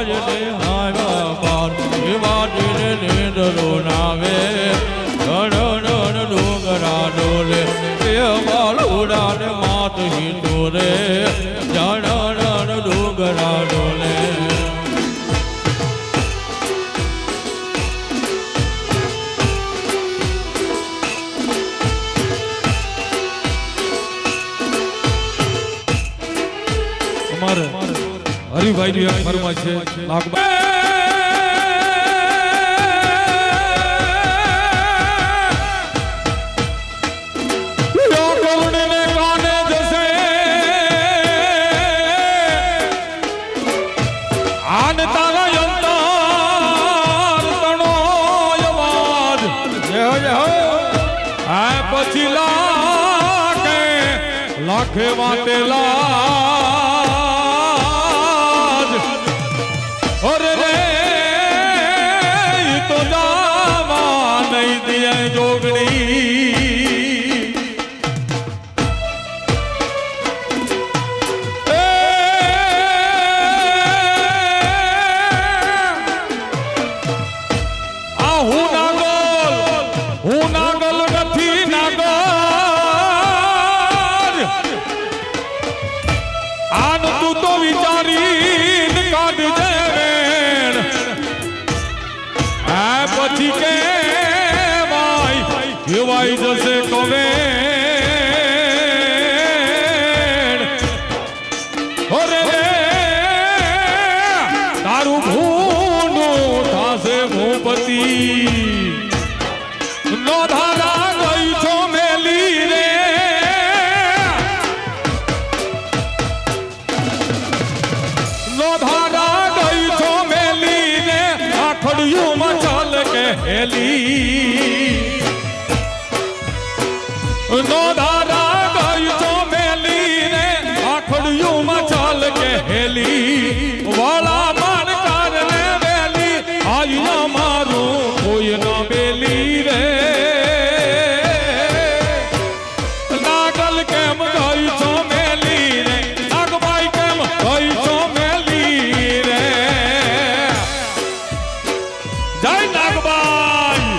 વાજને હારા બાર એ વાજને નીંદરો નાવે ગણ ડોગરા ડોલે એ વાલુડા ને માત હિંદુ રે જણ ડોગરા ડોલે હરિભાઈ ની ફરમાઈશ છે લાખભાઈ પછી લાખે વાટેલા અરે રે તો જાવા નહીં દિય જોગણી આ હું નાગલ નથી નાગલ આન તું તો વિચારી કાઢજે વેણ આ પછી કે ભાઈ કેવાઈ જશે કવેણ અરે રે તારું ભૂંડું થાશે ભૂપતિ નો ધારા ગઈ છો મેલી રે નો ધારા ગઈ છો મેલી ને આખડિયું મચલ કે હેલી નો ધારા ગઈ છો મેલી ને આખડિયું મચલ કે હેલી વાળા માર કારણે વેલી આયા મારું કોઈ ન બેલી રે નાગલ કેમ ગઈ છો મેલી રે નાગભાઈ કેમ ગઈ છો મેલી રે જય નાગભાઈ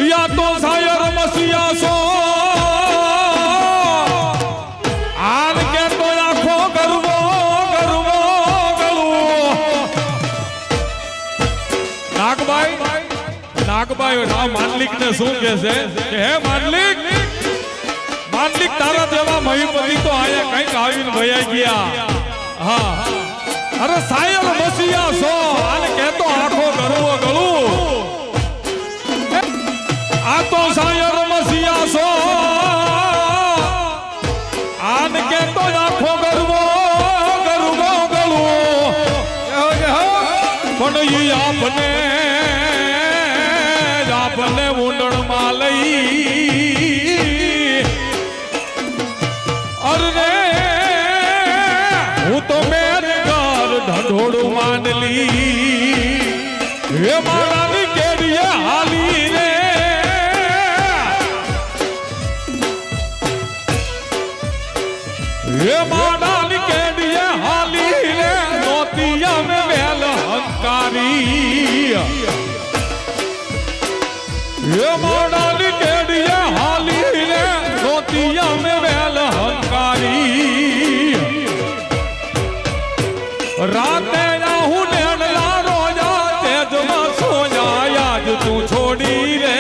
યા તો સાયર મસિયા સો આન કે તો આખો ગરવો ગરવો ગળવો નાગભાઈ માનલિક ને શું કે છે કે હે માનલિક તારા જેવા મહીપતિ તો આયા કઈક આવીને ભયા ગયા હા અરે સાયર મસિયા સો આને કે તો આખો ગરવો ગળવું આ તો સાયર મસિયા સો આન કે તો આખો ગરવો ગરવો ગળવો પણ ઈ આપને ઊંડણ માં લઈ અરે હું તો મેર ઘર ઢઢોડું માંડલી હે મારાની કેડીએ હાલી રે હે મારાની કેડીએ હાલી રે નોતિયા મે વેલ હંકારી હે મારાની કેડીએ હાલી રે નોતિયા મે વેલ હંકારી રાતે આહું નેણલા રોજા તેજમાં સોયા યાદ તું છોડી રે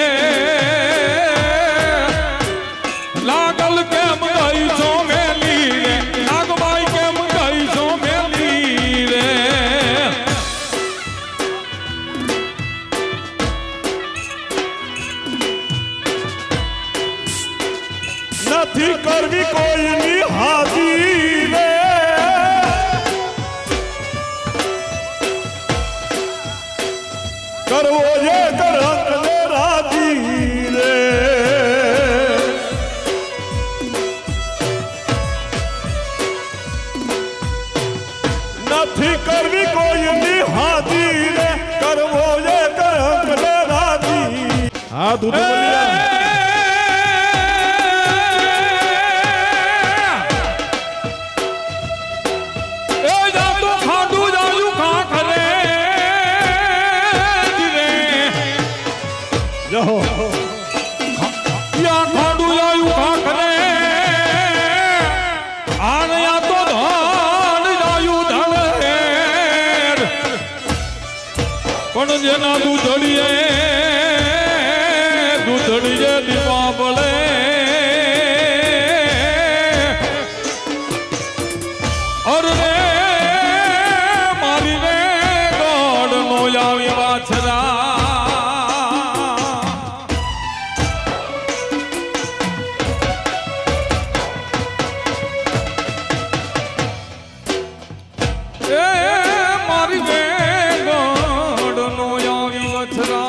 લાગલ કેમ ગઈ છો મેલી રે નાગભાઈ કેમ ગઈ છો મેલી રે નથી કરવી કોઈની હાજી રે કરવો જે કરંગ ને રાજી રે નથી કરવી કોઈની હાજી રે કરવો જે હા તું તો બોલી જા. એ જાતો ખાધું જાયું ખાખરે જીરે જાઓ યા ખાધું જાયું ખાખરે આણ્યા તો ધન જાયું ધન પણ જેના દૂધડીએ દૂધડીએ દીવા બળે અરે મારી રે ગોડ નો આવી વાછરા એ મારી રે ગોડ નો આવી વાછરા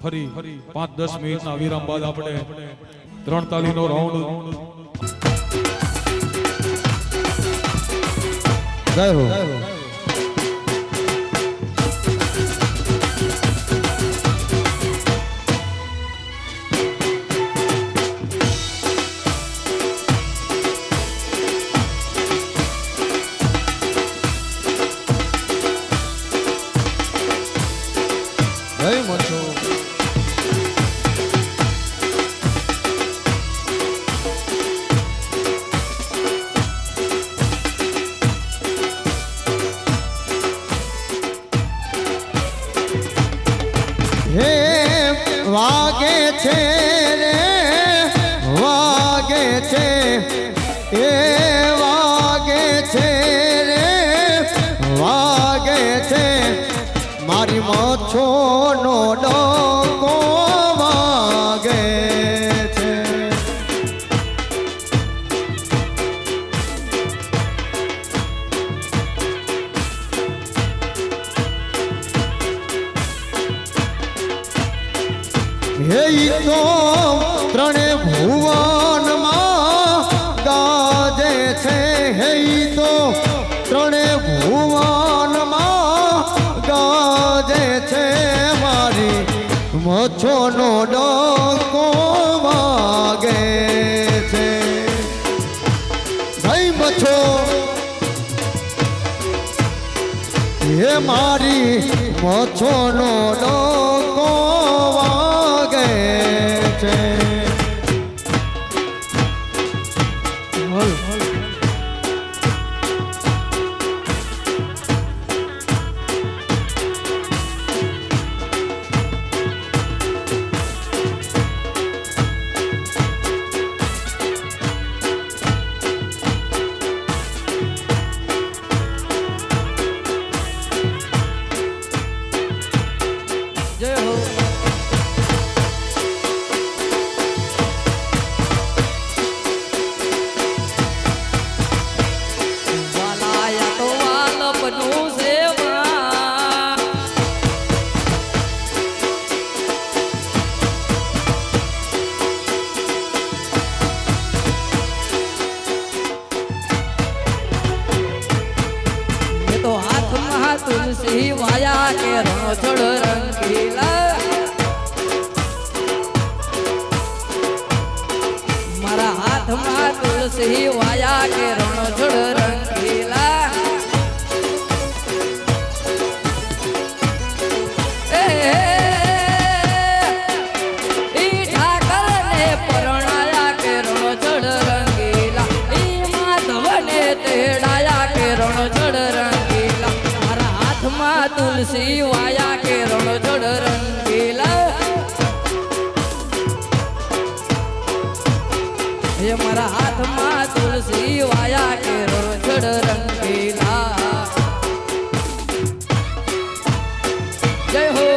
ફરી 5-10 મિનિટના વિરામ બાદ આપણે 3 તાલીનો રાઉન્ડ જય હો જય મચો હે વાગે છે રે વાગે છે એ વાગે છે રે વાગે છે મારી મચ્છો નો ડંકો વાગે છે હે ઈ તો ત્રણે ભુવનમાં ગાજે છે હે ઈ તો ત્રણે ભુવનમાં ગાજે છે મારી મચ્છોનો ડંકો વાગે છે ભાઈ મચ્છો હે મારી મચ્છોનો ડંકો વાગે છે જય હો વાલાયા તો વાલપનું સેવા એ તો હાથમાં તુલસી વાયા કે રણછોડ રંગીલા મારા હાથમાં તુલસી વાયા કે રણછોડ રંગીલા ઈ ઠાકરને પરણાયા કે રણછોડ રંગીલા ઈ માધવને તેડાયા કે રણછોડ રંગીલા મારા હાથમાં તુલસી વાયા કે રણછોડ રંગીલા હે મારા હાથમાં તુલસી વાયા કે રણછોડ રંગીલા જય હો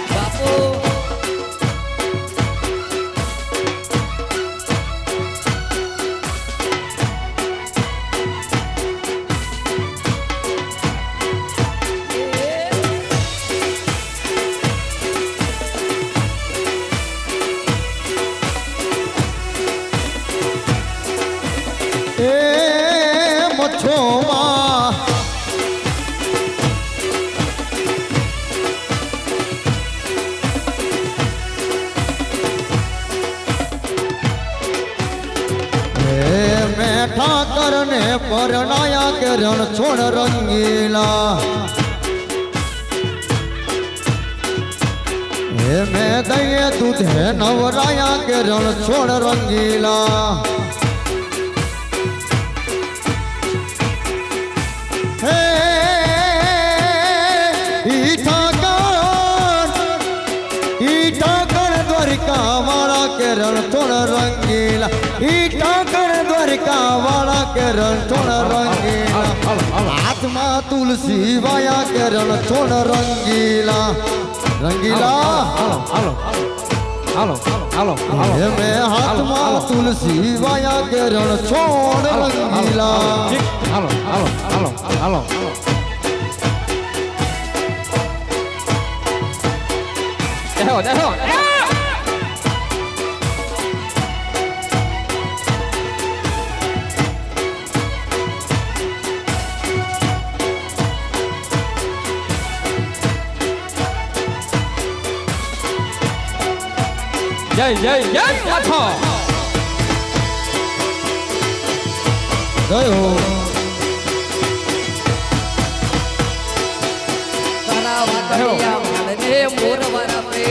બાપુ ને પરણાયા કે રણ છોડ રંગીલા હે મેં દઈએ દૂધે નવરાયા કે રણ છોડ રંગીલા હે ઈ ઠાકર દ્વારિકા વાળા કે રણ છોડ રંગીલા ઈ ઠાકર દ્વારિકા વાળા કે રણ છોડ રંગીલા હાથમાં તુલસી વાયા કે રણ છોડ રંગીલા રંગીલા હે મેં હાથમાં તુલસી વાયા કે રણ છોડ રંગીલા જય જય જય માથો ગયો તારા વાકડિયા વાળને મોરવારા પે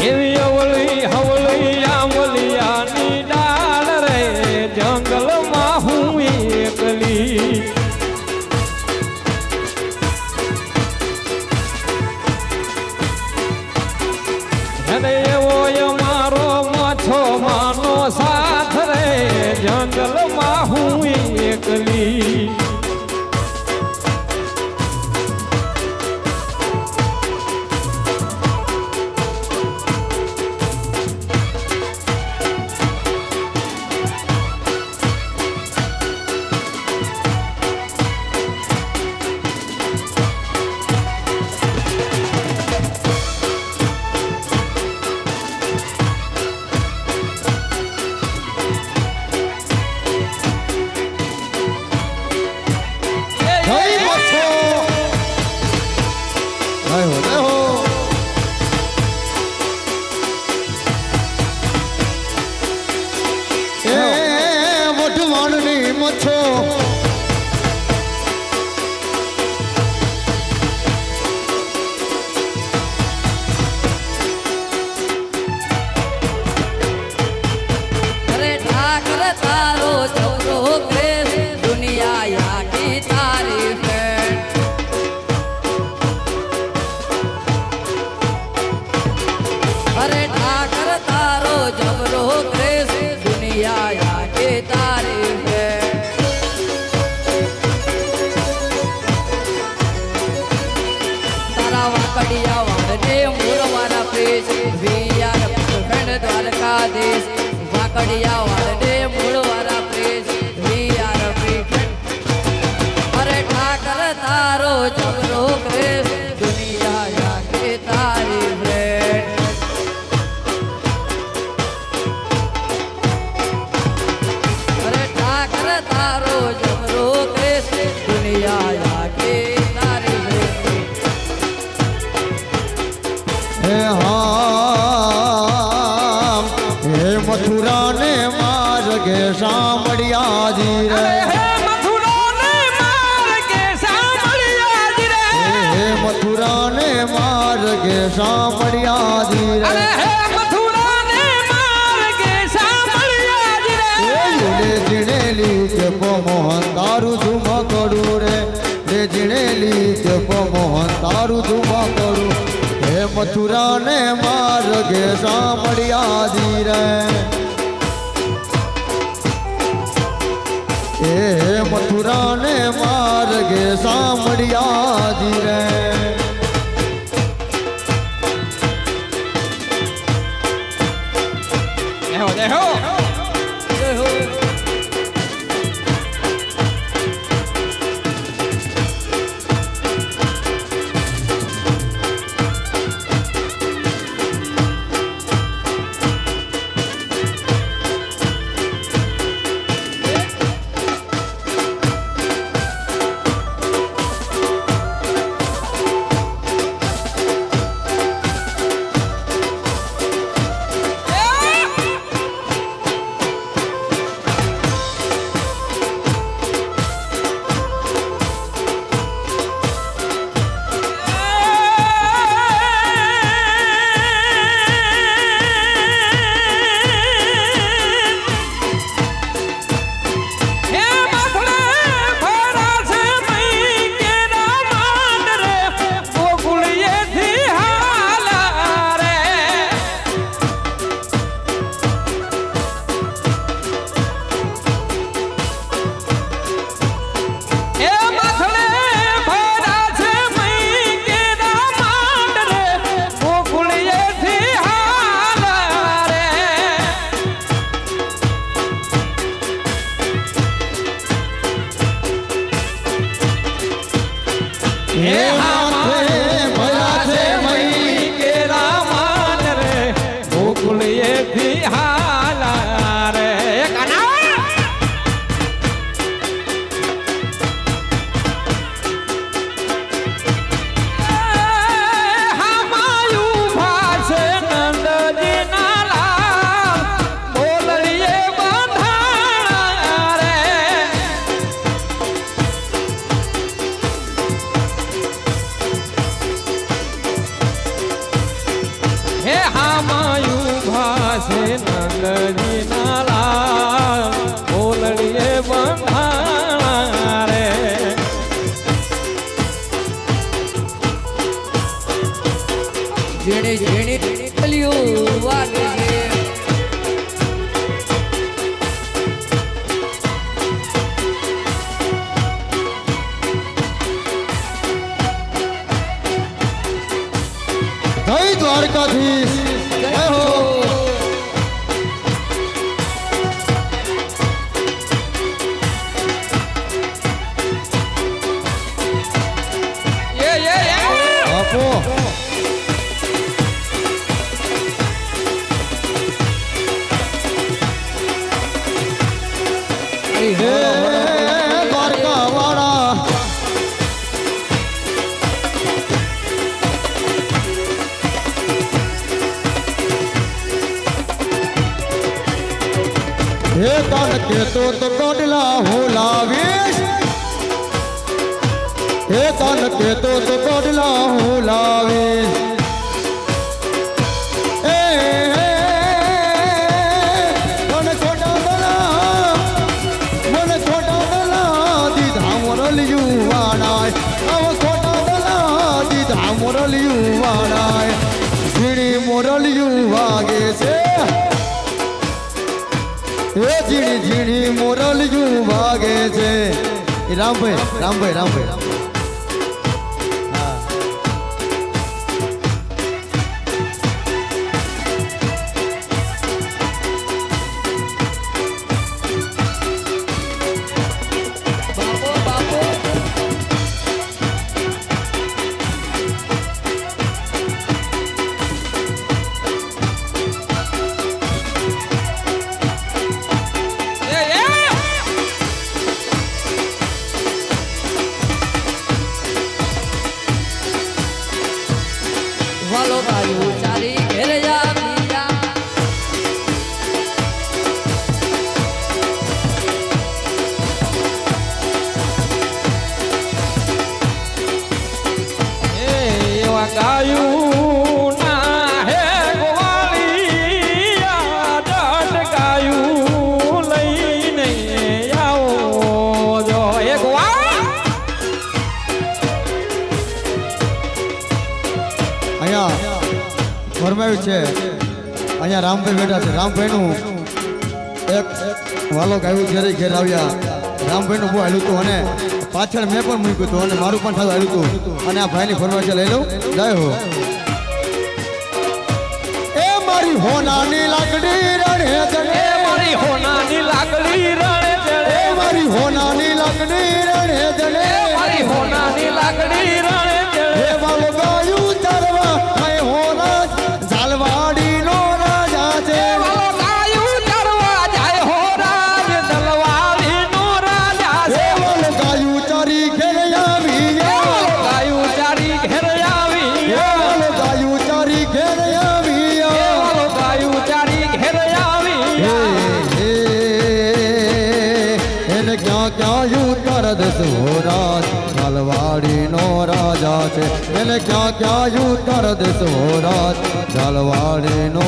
એવી અવળી હવળી આંબલિયાની ડાળ રે જંગલમાં હું એકલી અને એવો મારો મછો માનો સાથ રે જંગલમાં હું એકલી મચ્છો અરે ઠાકર તારો છોકરો ક્રેસ દુનિયા યાકી તારીફ અરે ઠાકર તારો જબરો ક્રેસ દુનિયા યાકી તારીફ તારા વાકડિયા વાળને મોરવારા પ્રેસ વિયાર ખંડ દ્વારકાધીશ વાકડિયા વાળને મોરવારા પ્રેસ વિયાર અરે ઠાકર તારો જબરો ક્રેસ દુનિયા યાકે તારી ભેટ અરે ઠાકર તારો જબરો ક્રેસ દુનિયા યાકે તારી ભેટ હે હા હે મથુરા ને માર્ગે સાંભળ્યાજી રે હે મથુરા ને માર્ગે સાંભળ્યાજી રે રે જીણેલી કે મોહન તારું ધુમા કરું રે જીણેલી કે મોહન તારું ધુમા કરું હે મથુરા ને માર્ગે સાંભળ્યાજી રે હે મથુરા ને માર્ગે સાંભળ્યાજી રે એ હામાયું ભાસે નંદજી નાલા ઓલડીએ બંધાણા રે ઝીણી ઝીણી કલિયું વાગે છે જય દ્વારકાધીશ જય હો આપો હે દ્વારકા વાળા હે તન કેતો તો કોડલા હું લાવીશ હે તન કેતો તો કોડલા હું લાવીશ એ મને છોટા દલા દીધા મોરલિયું વાળાય આવ છોટા દલા દીધા મોરલિયું વાળાય ઝીણી મોરલિયું વાગે છે એ ઝીણી ઝીણી મોરલિયું વાગે છે એ રામભાઈ બાપો બાપો વાલો ગાયું ચારી ઘેર જા બીજા એવા ગાયું ના હે ગોવાળિયા જટ ગાયું લઈને આવો જો એ ગોવાળ અહીંયા ફરમાયું છે અહીંયા રામભાઈ બેઠા છે રામભાઈનું એક વાલો ગાયું જ્યારે ઘેર આવ્યા રામભાઈનું બહુ હાલ્યું હતું અને પાછળ મેં પણ મૂક્યું હતું અને મારું પણ સારું હાલ્યું હતું અને આ ભાઈની ફરમાઈશ લઈ લઉં જય હો એ મારી હોનાની લાકડી રણે જણે મારી હોનાની લાકડી રણે ચડે એ મારી હોનાની લાકડી રણે જણે મારી હોનાની લાકડી રણે ચડે હે વાલો ગાયું ચરવા મેં હોના ઝાલવાડીનો રાજા છે વાલો ગાયું ચરવા જાય હો રાજ દલવાળીનો રાજા છે હે વાલો ગાયું ચારી ઘેર આવી વાલો ગાયું ચારી ઘેર આવી હે વાલો ગાયું ચારી ઘેર આવી વાલો ગાયું ચારી ઘેર આવી એને ક્યાં ક્યાં યુ કર દેશો રાજ ઝાલવાડીનો રાજા છે એને ક્યાં ક્યાં યુ કર દેશો રાજ ઝાલવાડીનો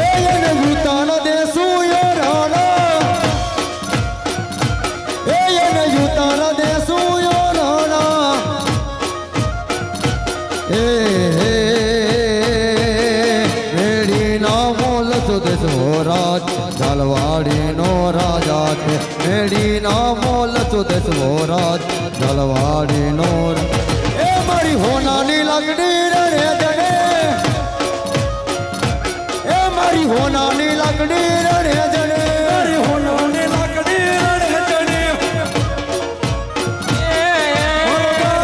એને યુતાન દેશું યો રાણા એને યુતાન દેશું યો રાણા મેડીના મોલ સુદેશો રાજ ઝાલવાડીનો રાજા છે મેડીના મોલ સુદેશો રાજ ઝાલવાડીનો એ મારી હોનાની લાકડી રણે જણે એ મારી હોનાની લાકડી રણે જણે મારી હોનાની લાકડી રણે જણે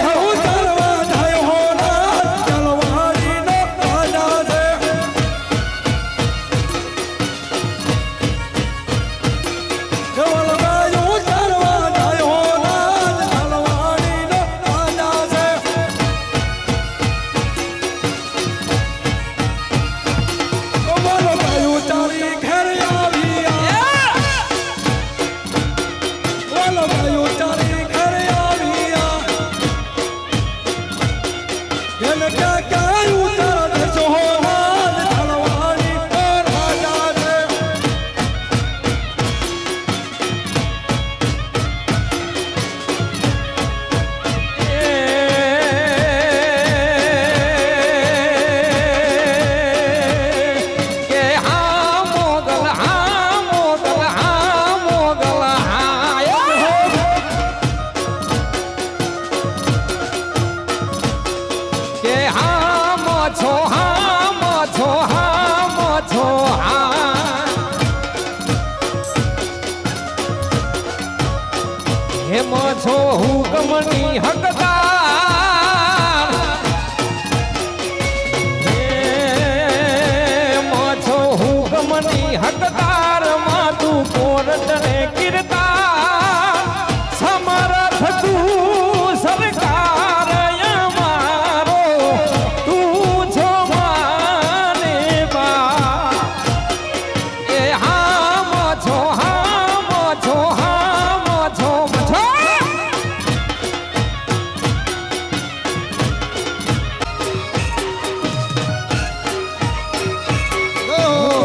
હું ચાલવા જાય હોના ઝાલવાડીનો રાજા છે કેવલ ગાયું ચાલવા જાય હોના ઝાલવાડીનો રાજા હુકમની હકદાર માછો હુકમની હકદાર માં તું કોરટ ને કીર્તા સમરથ તું સરકાર અમારો તું છો માને બા એ હા માછો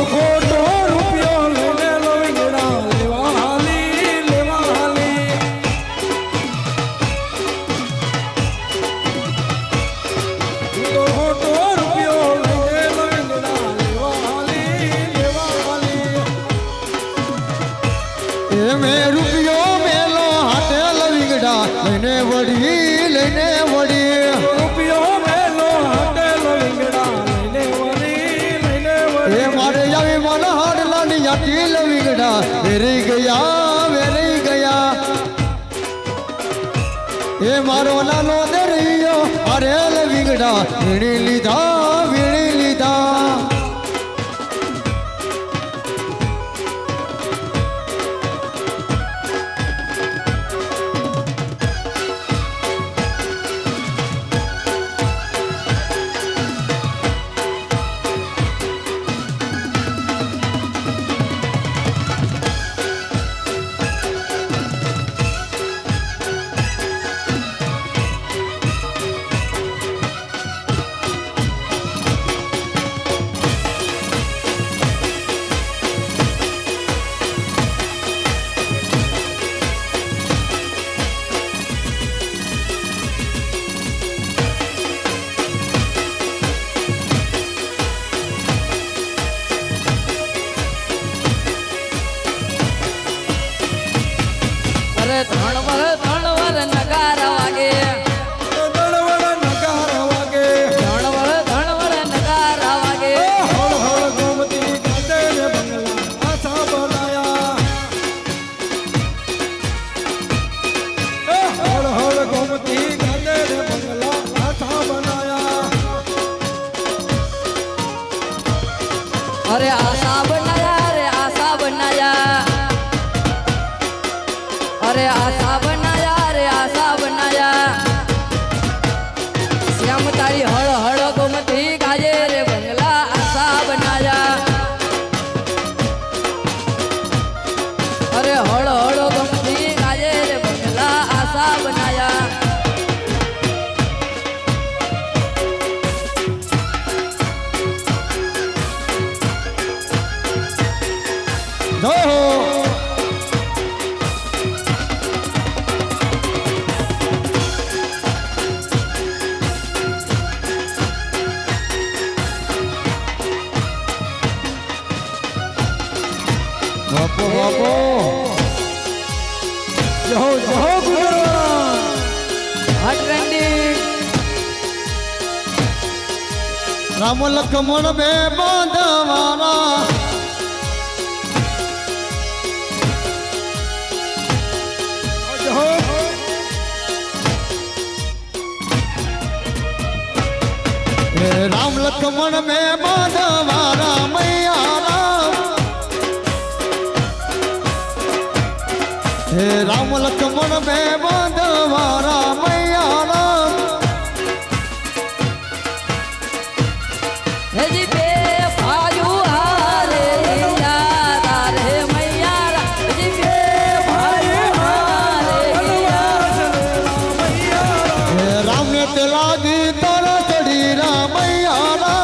ખોટો રૂપિયો લઈને લો વિંગડા લેવા હાલી તો ખોટો રૂપિયો લઈને લો વિંગડા લેવા હાલી એ મેં રૂપિયો મેલો હાથે લવિંગડા લઈને વળી રૂપિયો મેલો હટેલ વિંગડા લઈને વળી એ મારે આવી મન હાડલાની યાટી લવિંગડા વેરી ગયા એ મારો લાલો દરિયો અરે લવિંગડા વીણી લીધા અરે ધણવર નગારા વાગે ધણવર નગારા વાગે ધણવર નગારા વાગે હળ હળ ગોમતી ગાતે ને બંગલા આછા બનાયા હળ હળ ગોમતી ગાતે ને બંગલા આછા બનાયા અરે આશા બનાયા શ્યામ તારી હળ હળ ગોમતી ગાજે રે બંગલા આશા બનાયા અરે હળ હળ ગોમતી ગાજે રે બંગલા આશા બનાયા બાપો જહો ગુજરવાન હટ ટ્રેન્ડિંગ રામ લખમણ બે બાંધવાના જહો રામ લખમણ બે બાંધવાના મૈયા રામ લખમણ બે બાંધવાના મૈયા હેજી બે ભાઈઓ હારે યાર રે મૈયા હેજી બે ભાઈઓ હારે યાર રામ ને તે લાગી તારા ચડી રામૈયા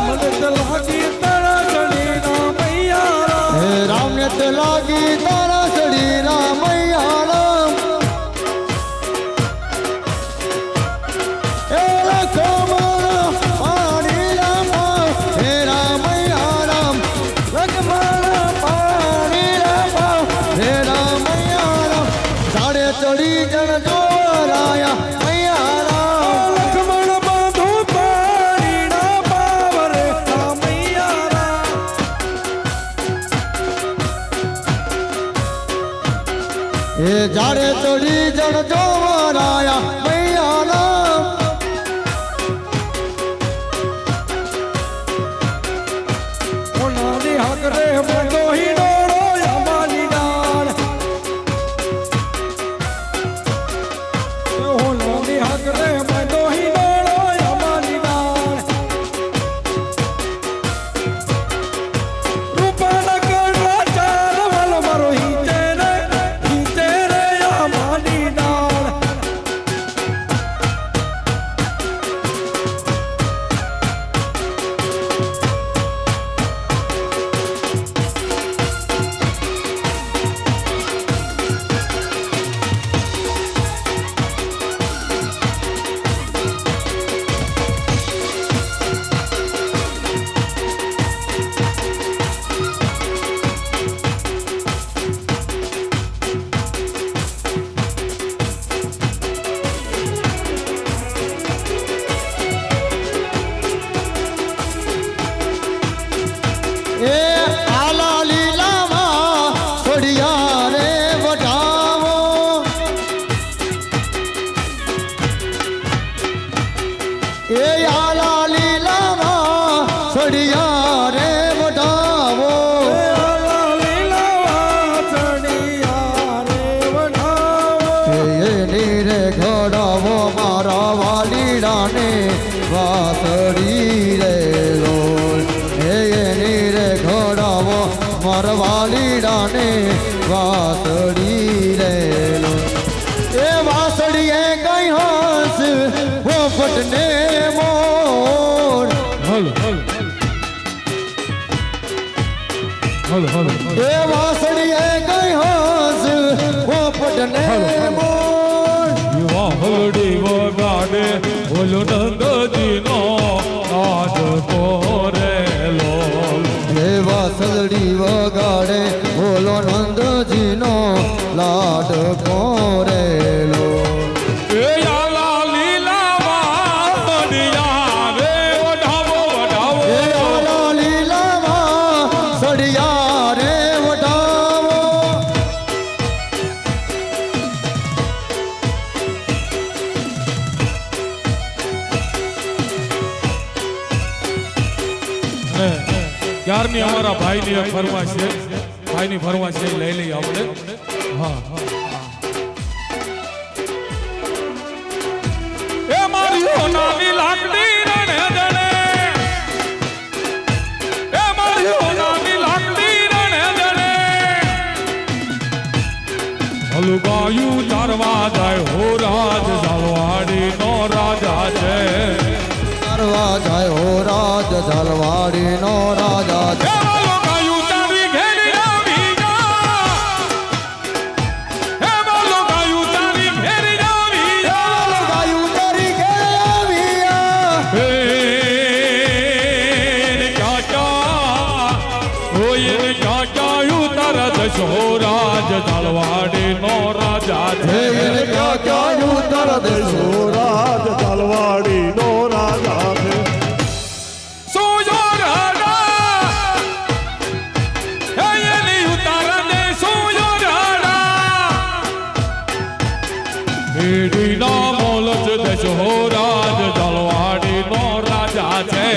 મને તો લાગી તારા ચડી ના મૈયા રામ ને તે લાગી તારા ચડી રામૈયા એ લખમણ પાણી રામ હે રામૈયા રામ લખમણ પાણી રામ હે રામૈયા રામ સાડે ચડી જણ જોરાયા મૈયા રામ લખમણ બાંધો પાણી ના પાવરે રામૈયા એ જાડે ચડી જણ જોરાયા રે મોટો હિડોળો અમારી ડાળ હોલોની હક રે મોટો હિડોળો અમારી ડાળ રૂપાના કડવા ચાર વાલો મારો હિંચે રે અમારી ડાળ એ આલા લીલામાં છોડિયા રે વઢાવો એ આલા લીલામાં છોડિયા રે વઢાવો એની રે ઘડાવો મારા વાલીડાને વાસળી રે લોલ એની રે ઘડાવો મારા વાલીડાને વાસળી રે લોલ એ વાસળીએ કઈ હંસ પોપટને મોર હલો હલો હલો હલો એ વાસળીએ કઈ હંસ પોપટને મોર હલડી વગાડે બોલો નંદજીનો આજ કોરેલો એ વાસળી વગાડે બોલો નંદજીનો લાડ કોરેલો એ આલા લીલામાં મડિયા રે વઢાવો વઢાવો એ આલા લીલામાં સળિયા રે વઢાવો ક્યારની અમારા ભાઈની ફરમાશ છે ભાઈની ફરમાશ છે લઈ લઈએ આપણે હા હા એ મારી સોનાની લાકડી રણે જણે એ મારી સોનાની લાકડી રણે જણે હલુગાયું ચારવા જાય હો રાજ ઝાલવાડી નો રાજા છે ચારવા જાય હો રાજ ઝાલવાડી નો રાજા છે રાજ ઝાલવાડી નો રાજા છે રાજ તલવાડી નો રાજા છે સોજો રાડા એની ઉતારા દે સોજો રાડા એડી ના મોલચ દેશો રાજ ઝાલવાડી નો રાજા છે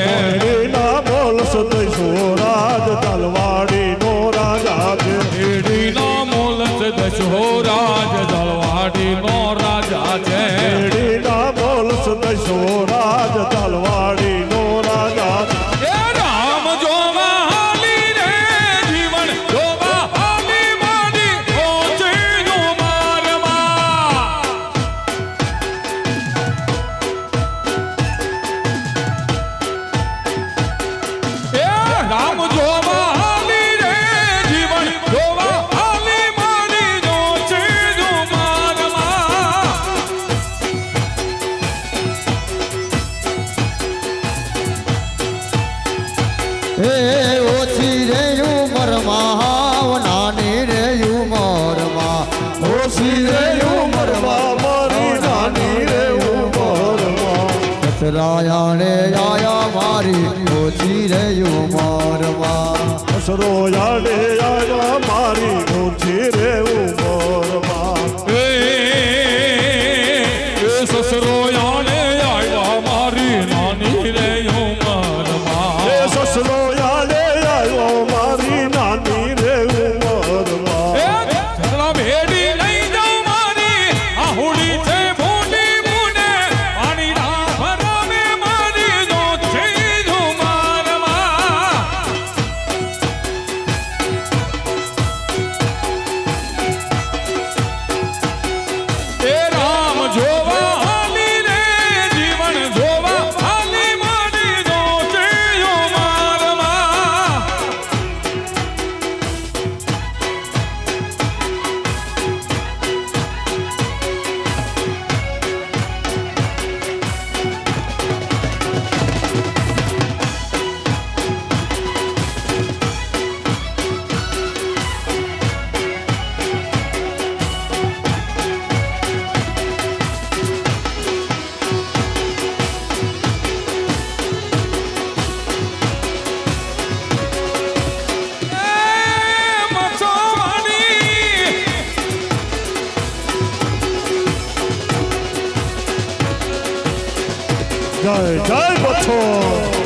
ના બોલ સદૈસો રાજ તલવાડી નો રાજા છે એડી ના મોલચ દેશો રાજ ઝાલવાડી નો રાજા છે ના બોલ સદૈસો રાજ તલવાડી નો રાજા એ રામ જોવા હાલી રે જીવન જોવા હાલી મારી ઓછે નો મારમાં એ રામ જોવા હાલી રે જીવન જોવા હાલી મારી ઓછે નો મારમાં એ ઓછી રે ઉમરમાં હાવ નાની રે ઉમરમાં ઓછી રે ઉમરમાં મારી નાની રે ઉમરમાં સસરાયાણે આયા મારી ઓછી રે ઉમરમાં સસરો યાડે આયા મારી ઓછી રે ઉમરમાં એ સસરો યાને આયા મારી નાની રે ઉમરમાં સસરો યાડે આવ્યો મારી જય જય બચ્છો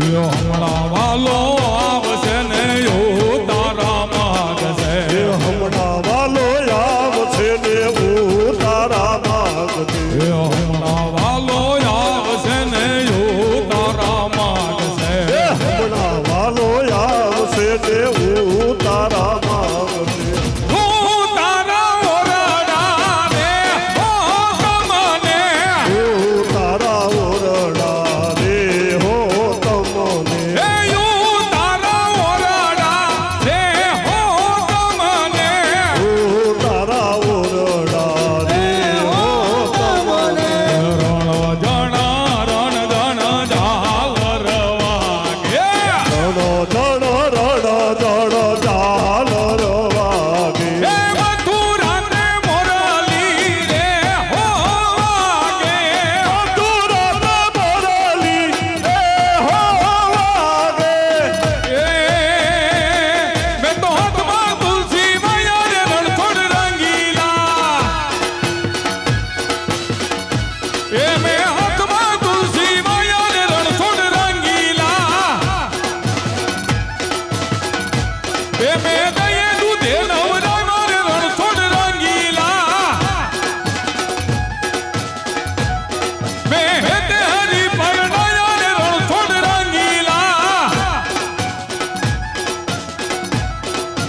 હમણાં વાલો આવશે ને યો તારા માગશે હમણાં વાલો આવશે ને હું તારા માગશે હમણાં વાલો આવશે ને યો તારા માગશે હમણાં વાલો આવશે ને હું તારા માગશે હું તારા ઓરડા રે હો તમને હું તારા ઓરડા રે હો તમને એ યું તારા ઓરડા રે હો તમને હું તારા ઓરડા રે હો તમને રણ જણા રણ જણ ઝાલર વાગે ધણ ધણ રણ ધણ ઝાલર વાગે એ મથુરા ને મોરલી રે હો વાગે મથુરા મોરલી રે હો વાગે એ મેં તો હાથમાં તુલસી મૈયા રે રણછોડ રંગીલા એ મેં હાથમાં તુલસી મૈયા રે રણછોડ રંગીલા એ મેં દઈએ દૂધે નવરા મારે રણછોડ રંગીલા મેં હેતે હરી પરણાયા રે રણછોડ રંગીલા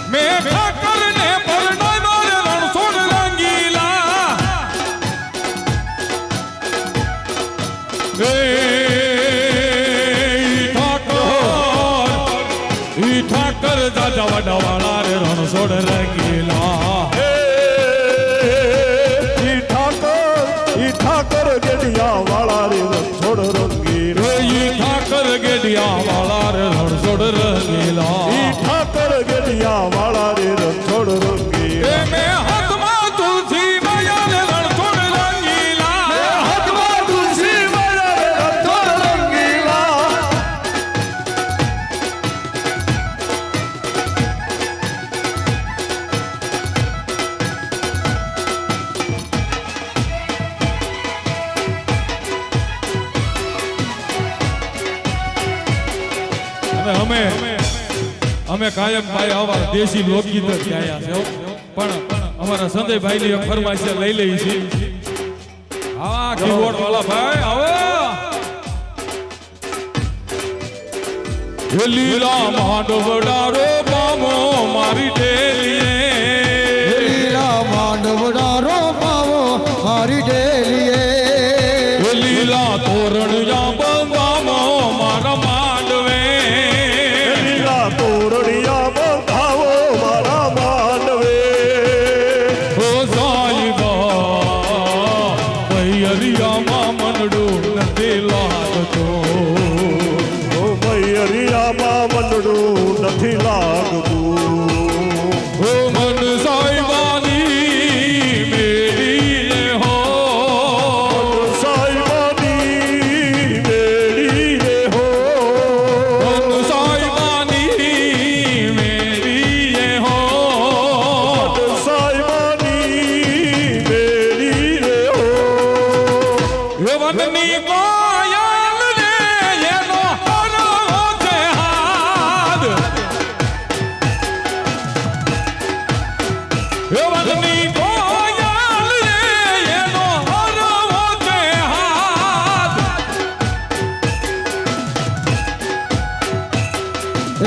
મેં ઠાકર ને પરણાયા રે રણછોડ રંગીલા ઈ ઠાકર દાદા વડવાળા રે રણછોડ રંગીલા ઈ ઠાકર ગેડિયા વાળા રે રણછોડ રંગી રે ઈ ઠાકર ગેડિયા વાળા રે રણછોડ રંગીલા ઈ ઠાકર ગેડિયા વાળા રે રણછોડ રંગી એ મેં હાથમાં તુલસી મૈયા રે રણછોડ રંગીલા હાથમાં તુલસી મારા રે અને અમે કાયમ ભાઈ આવા દેશી લોકગીત જ ગાયા છે હો. પણ અમારા સંજયભાઈ ની ફરમાઈશ લઈ લઈ છે. હા કીબોર્ડ વાળા ભાઈ આવો. એ લીલા માંડવડારો પામો મારી ડેલીએ, લીલા માંડવડારો પાવો મારી ડેલીએ, એ લીલા તોરણિયા બંધામો મારા માંડવે, લીલા તોરણિયા બંધાવો મારા માંડવે. ઓ સાઈબા ભૈયરિયામાં મનડું નથી લાગતો, ઓ મૈયરિયામાં મનડું નથી લાગતું. ઓ મન સાઈબાની મેળી હો, સાઈબાની મેળી રે હો, મન સાઈબાની મેળી હો, સાઈબાની મેળી રે હો. એ વનની કોયલ રે એનો હરવો છે હાથ, એ વનની કોયલ રે એનો હરવો છે હાથ,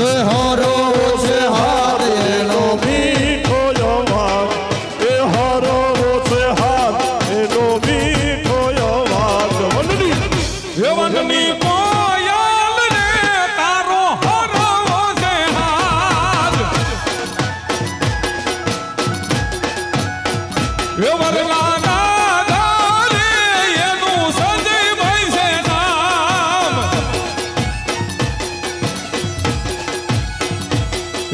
એ હારો છે હાથ એનો મીઠો અવાજ, એ હારો છે હાથ એનો મીઠો અવાજ. વંદની એ વનની કોયલ રે તારો હરવો છે હાથ, એ વરલા દાદા રે એનું સંજયભાઈ છે નામ,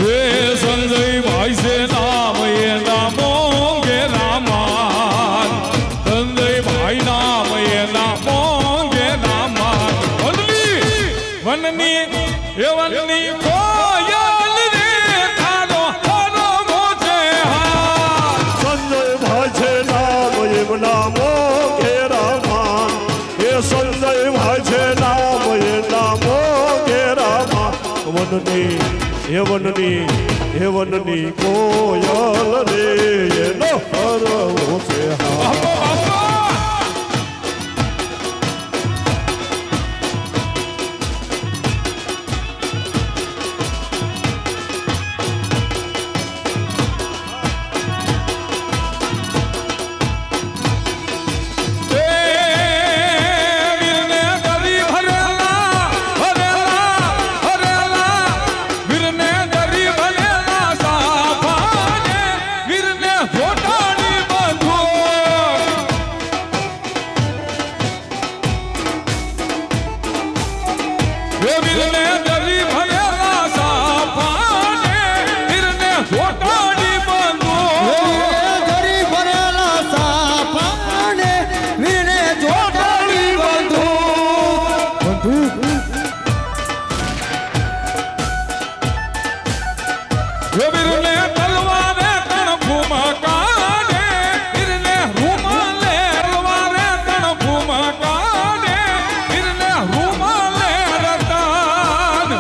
એ સંજયભાઈ છે નામ એના મોંઘે રામાન, સંજયભાઈ નામ એના મોંઘે રામાન. વનની એ વનની કોયલ રે તારો હરવો છે હાથ, સંજયભાઈ છે નામ એમના મોંઘે રામાન, એ સંજયભાઈ છે નામ એના મોંઘે રામાન. વનની એ વનની એ વનની કોયલ રે એનો હરવો છે હાથ. બાપો બાપો વીરને ગરી ભરેલા ભરેલા ભરેલા, વીરને ગરી ભરેલા સાફાને, વીરને ઘોટાડી બાંધો, એ વીરને ગરી ભરેલા સાફાને, વીરને ઘોટાડી બાંધો, ગરી ભરેલા સાપાને વીણે જોડાડી બંધુ એ વીરને તલવારે તણ ફૂમકાને, વીરને રૂમાલે તલવારે તણ ફૂમકાને, વીરને રૂમાલે રતન,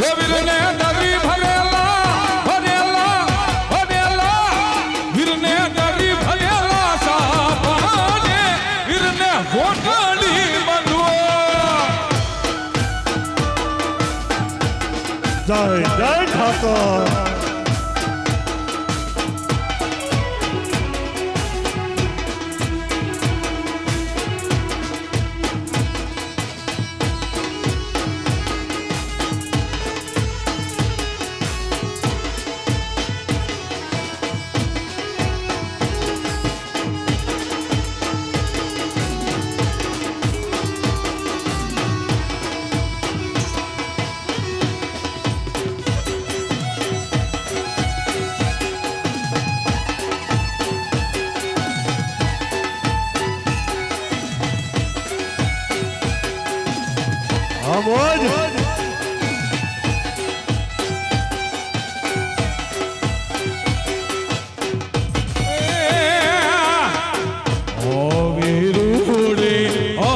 એ વીરને દરી ભરેલા ભરેલા ભરેલા, વીરને દરી ભરેલા સાપાને, વીરને ઘોટાડી બાંધો. જય જય ઠાકર. મોજ. ઓ વીરુડે ઓ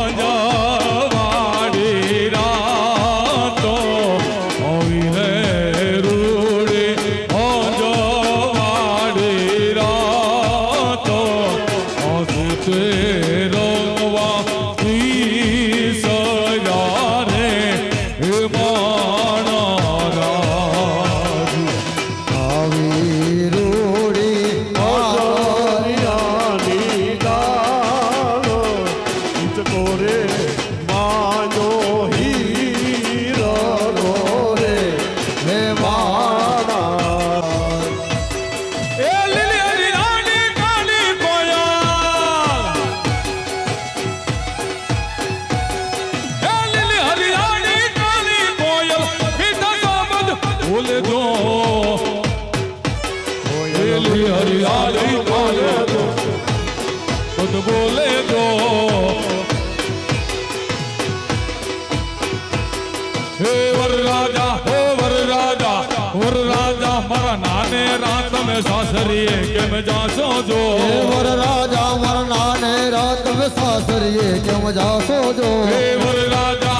રે માનો હીરો રે હે મારા એ લીલી હરિયાળી કાળી કોયલ એ લીલી હરિયાળી કાળી કોયલ મીઠા શબ્દ બોલે જો લીલી હરિયાળી કોયલ ખુદ બોલે જો હે વરરાજા મારા નાને રાત મેં સાસરીએ કેમ જાશો જો હે વરરાજા મરનાને રાત મે સાસરીએ કેમ જાશો જો હે વરરાજા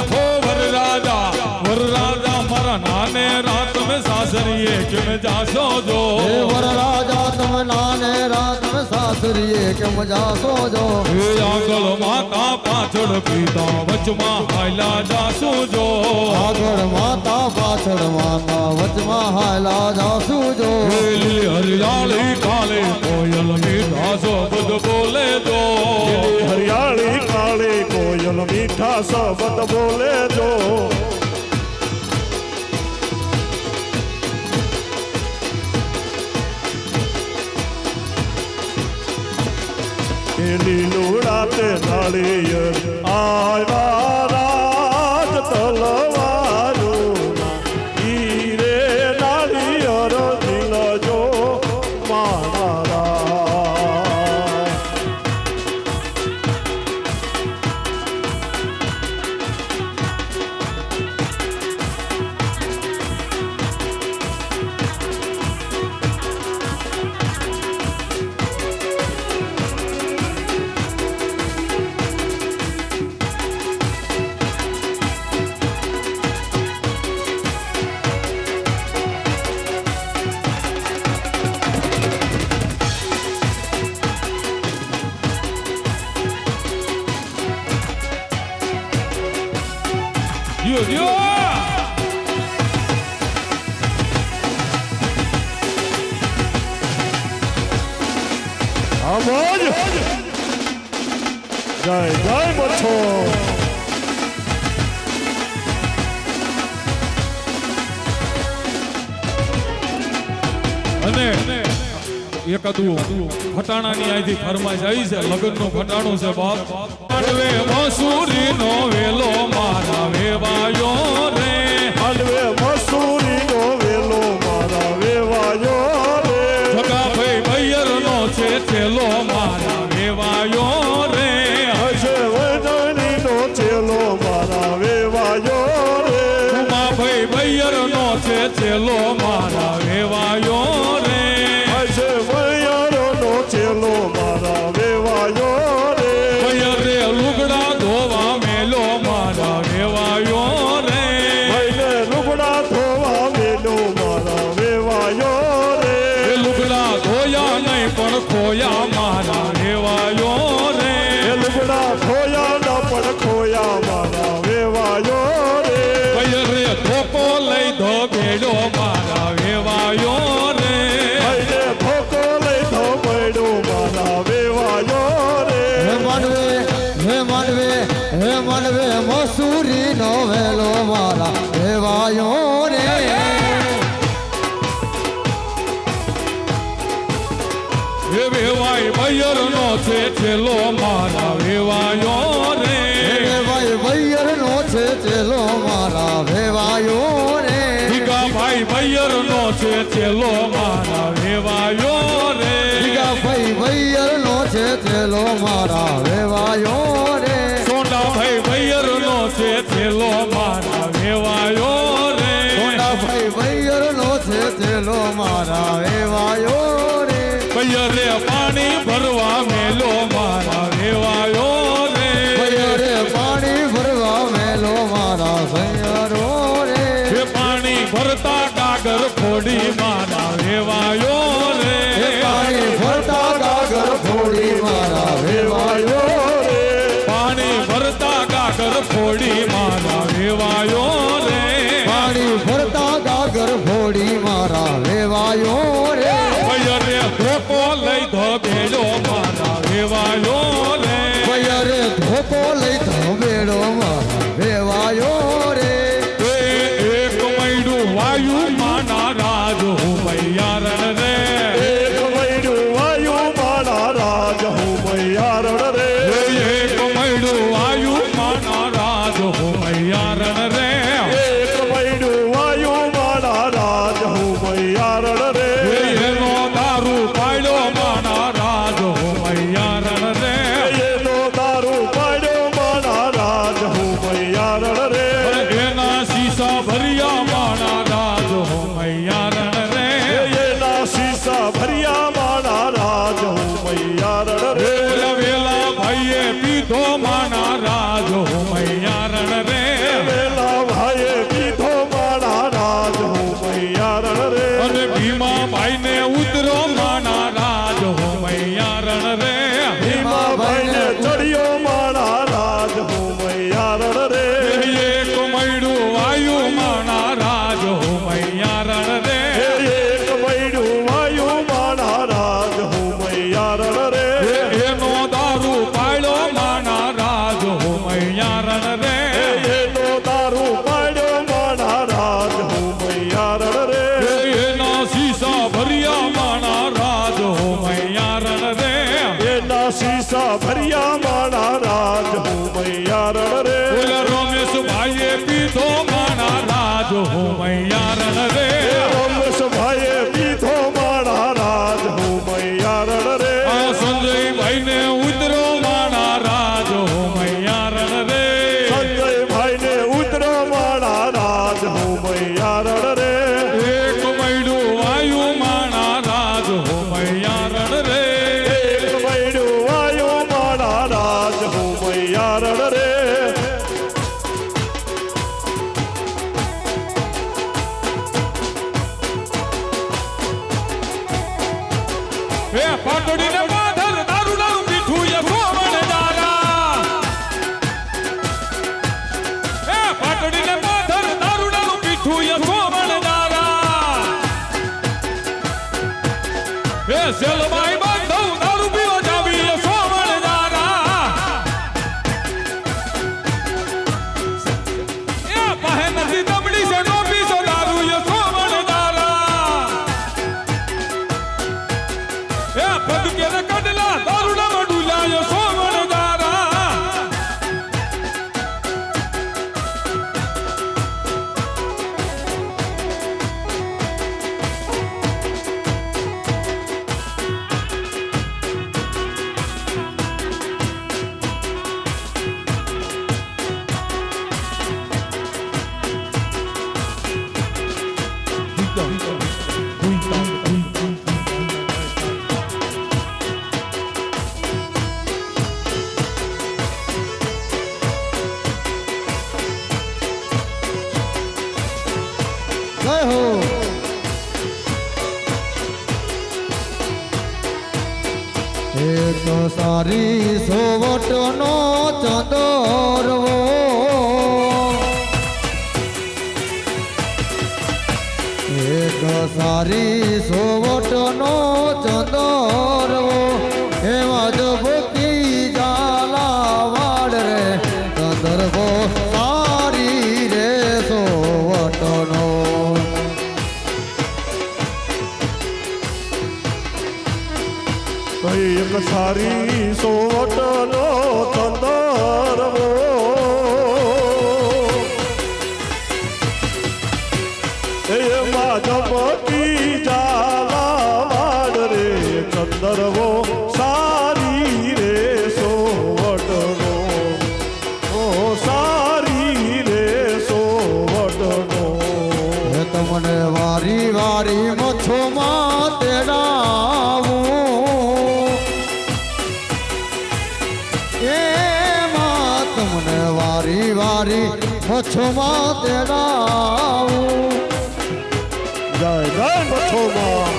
મારા નાને રાત મેં સાસરીએ કેમ જાશો જો હે વરરાજા તમે નાને રાત મે સાસરીએ કેમ જાશો જો હે આગળ માતા પાછળ પિતા વચમાં હાલ્યા જાશો જો આગળ માતા પાછળ માતા વચમાં હાલા જાશુ જો હે લીલી હરિયાળી કાળી કોયલ મીઠા શબ્દ બોલે જો હરિયાળી કાળી કોયલ મીઠા શબ્દ બોલે જો લીલુડા તે નાળિયેર આવ્યા રાજ તલવારું ઈ રે નાળિયેર દિલ જો મારા yo આમોજ જય જય મચ્છો અને એકાદું ફટાણાની અહીંથી ફરમાઈશ આવી છે લગ્નનું ફટાણું છે બાપ અડવે મસૂરીનો વેલો મારા વેવાયો રે હલવે મસૂરીનો વેલો મારા વેવાયો રે જગાભાઈ ભૈયરનો છે થેલો મારા વેવાયો રે હશે વૈદણીનો ચેલો મારા વેવાયો રે ઉમાભાઈ ભૈયરનો છે થેલો મારા વેવાયો રે હશે વૈયારોનો ચેલો મારા વેવાયો રે ભૈયર રે લુગડા ધોવા મેલો મારા વેવાયો રે ભાઈને લુગડા ધોવા મેલો મારા વેવાયો રે એ લુગડા ધોયા નહીં પણ ખોયા મારા વેવાયો રે એ લુગડા ખોયા ના પણ ખોયા મારા વેવાયો રે ભૈયર રે ધોકો લઈ ધો ભેડો મારા વેવાયો રે ભાઈને ધોકો લઈ ધો પડ્યો મારા વેવાયો રે હે માનવે મસૂરી નો વેલો મારા વેવાયો રે એ વેવાય ભૈયર નો છે છેલ્લો મારા વેવાયો રે ભાઈ ભૈયર નો છે ચેલો મારા વેવાયો રે ભીગા ભાઈ ભૈયર નો છે છેલ્લો મારા વેવાયો રે ભાઈ ભૈયર નો છે ચેલો મારા વેવાયો રે સોંડા ભાઈ ભૈયર નો છે છેલ્લો મારા વેવાયો રે ભાઈ ભૈયર નો છે ચેલો મારા વેવાયો રે ભૈયર રે પાણી ભરવા મેલો મારા વેવાયો રે રે પાણી ભરવા મેલો મારા સૈયરો રે એ પાણી ભરતા કાગર ફોડી મારા વેવાયો રે પાણી ભરતા કાગર ફોડી મારા વેવાયો રે પાણી ભરતા કાગર ફોડી મારા વેવાયો રે પાણી ભરતા કાગર ફોડી મારા વેવાયો રે ભૈયર રે ધોકો લઈ ધો બેડો મારા વેવાયો રે રે ધોકો લઈ વેળો મારા વેવાયો રે એક મૈડું વાયુ માના રાજ હું મૈયારણ રે એક મૈડું વાયુ માના રાજ હું મૈયારણ રે એક મૈડું વાયુ માના રાજ હું મૈયારણ રે એક મૈડું વાયુ માના રાજ હું મૈયારણ રે એનો દારૂ પાડ્યો માના રાજ હું મૈયારણ રે એનો દારૂ પાડ્યો માના રાજ હું મૈયારણ રે એના શીશા ભર્યા માના રાજ હું મૈયારણ રે એના શીશા ભર્યા માના રાજ હું મૈયારણ રે વેલા ભાઈએ પીધો માના રાજ હું મૈયારણ રે વેલા ભાઈએ પીધો માના રાજ હું મૈયારણ રે અને ભીમા ભાઈને ઉતરો માના રાજ હું મૈયારણ રે ભીમા ભાઈને ચડ્યો માના રાજ હું મૈયારણ રે એક મૈડું વાયુ માના રાજ હું મૈયારણ રે એક મૈડું વાયુ માના રાજ હું મૈયારણ રે એનો દારૂ પાડ્યો માના રાજ હું મૈયારણ રે એનો દારૂ પાડ્યો માના રાજ હું મૈયારણ રે એના શીશા ભર્યા માના રાજ હું મૈયારણ રે એના શીશા ભર્યા માના રાજ હું મૈયારણ રે ઓલા રમેશ ભાઈએ પીધો માના રાજ હું મૈયારણ રે રમેશ ભાઈએ પીધો માના રાજ હું મૈયારણ રે આ સંજય ભાઈને ઉતરો માના રાજ હું મૈયારણ રે સંજય ભાઈને ઉતરો માના રાજ હું મૈયારણ રે એક મૈડું વાયુ માના રાજ હું મૈયારણ રે એક મૈડું વાયુ માના રાજ હું મૈયારણ રે એ પાટોડીને બાધર દારૂ દારૂ પીઠું એ સોવણ દારા એ પાટોડીને બાધર દારૂ દારૂ પીઠું એ સોવણ દારા એ સેલમાઈ બાંધવ દારૂ પીવો જાવી એ સોવણ દારા એ પાહે નથી દબડી છે નો પીસો દારૂ એ સોવણ દારા એ પગ કેરે કડલા દારૂડા મડુલાયો સોવણ દારા જય હો એક સારી સોવટનો ચંદરવો એક સારી સોવટનો ચંદરવો એમાં જ ભૂકી जाला વાડ રે ચંદરવો સારી રે સોવટનો એક સારી સોવટનો ચંદરવો એમાં જપકી जाला વાડ રે ચંદરવો સારી રે સોવટનો ઓ સારી રે સોવટનો હે તમને વારી વારી મચ્છોમાં તેડાવું એમાં તમને વારી વારી મચ્છોમાં તેડાવું જય જય મચ્છોમાં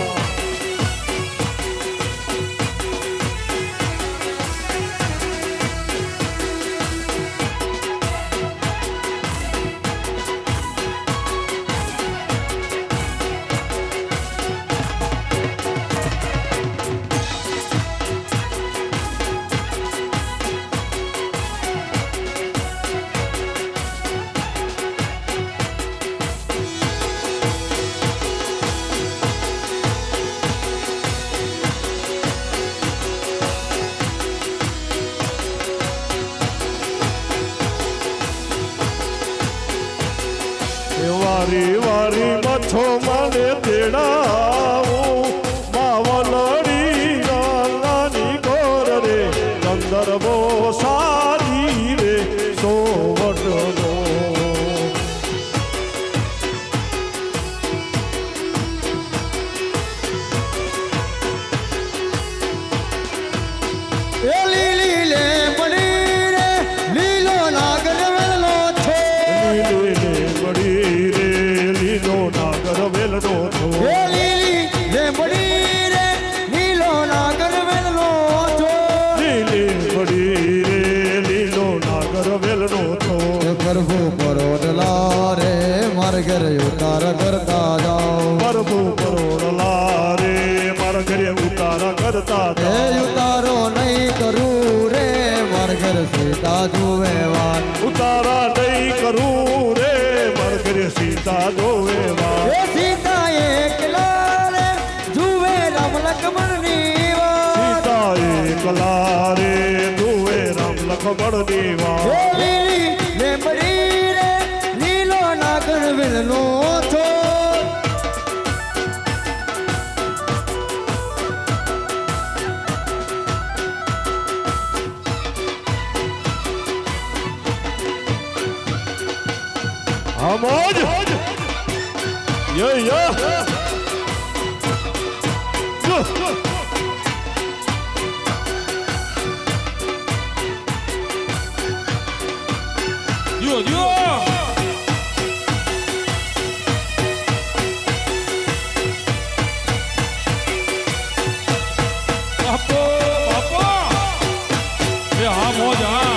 વારી વારી મચ્છો મને તેડાવું માવલડી નાની ગોર રે ગંધર્વો સારી રે સોવટનો એ લીલી લેમડી રે લીલો નાગર વેલનો છો મળી રે લીલો નાગર વેલનો છો એ લીલી લેમડી રે લીલો નાગર વેલનો છો લીલી મળી રે લીલો નાગર વેલનો છો પ્રભુ પરોડલા રે માર ઘર ઉતાર કરતા જાઓ પ્રભુ પરોડલા રે મારા ઘરે ઉતારા કરતા એ હતા ઉતારો નહીં કરું રે માર ઘર સીતા જુએ વાત ઉતારા નહીં કરું રે મારા ઘરે સીતા જોવે વાત એ સીતા એકલા રે જુએ રામ લક્ષ્મણની વાત સીતા એકલા રે જોવે રામ લખમણની એ વાત લીલી લેમડી રે લીલો નાગર વેલનો છો Amod! Yeah, yeah! Yo, yo. બાપો બાપો એ હા મોજ હા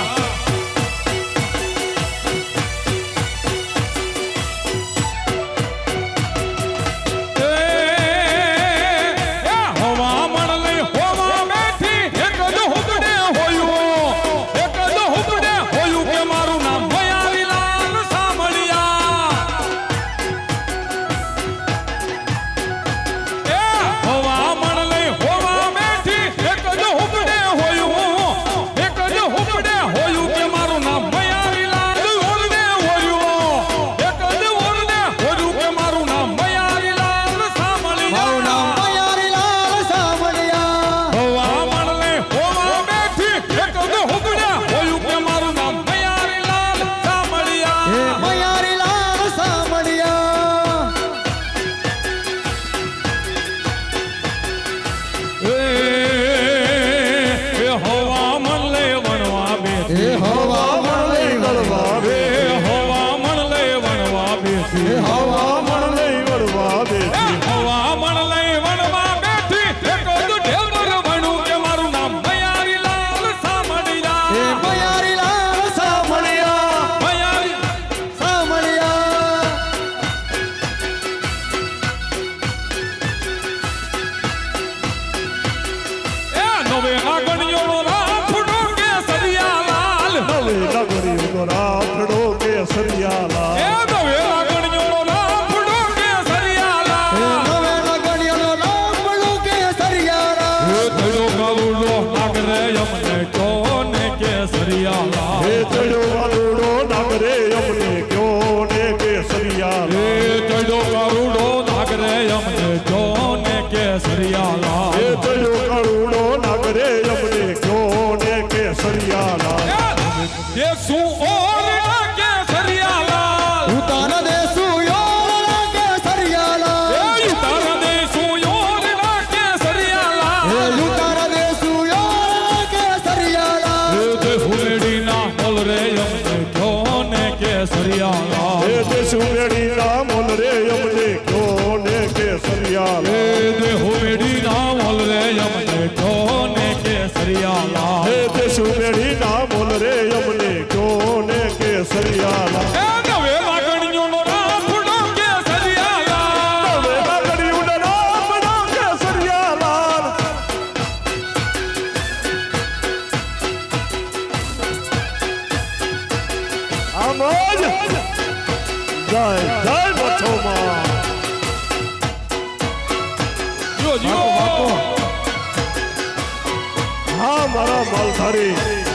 હા મારા માલધારી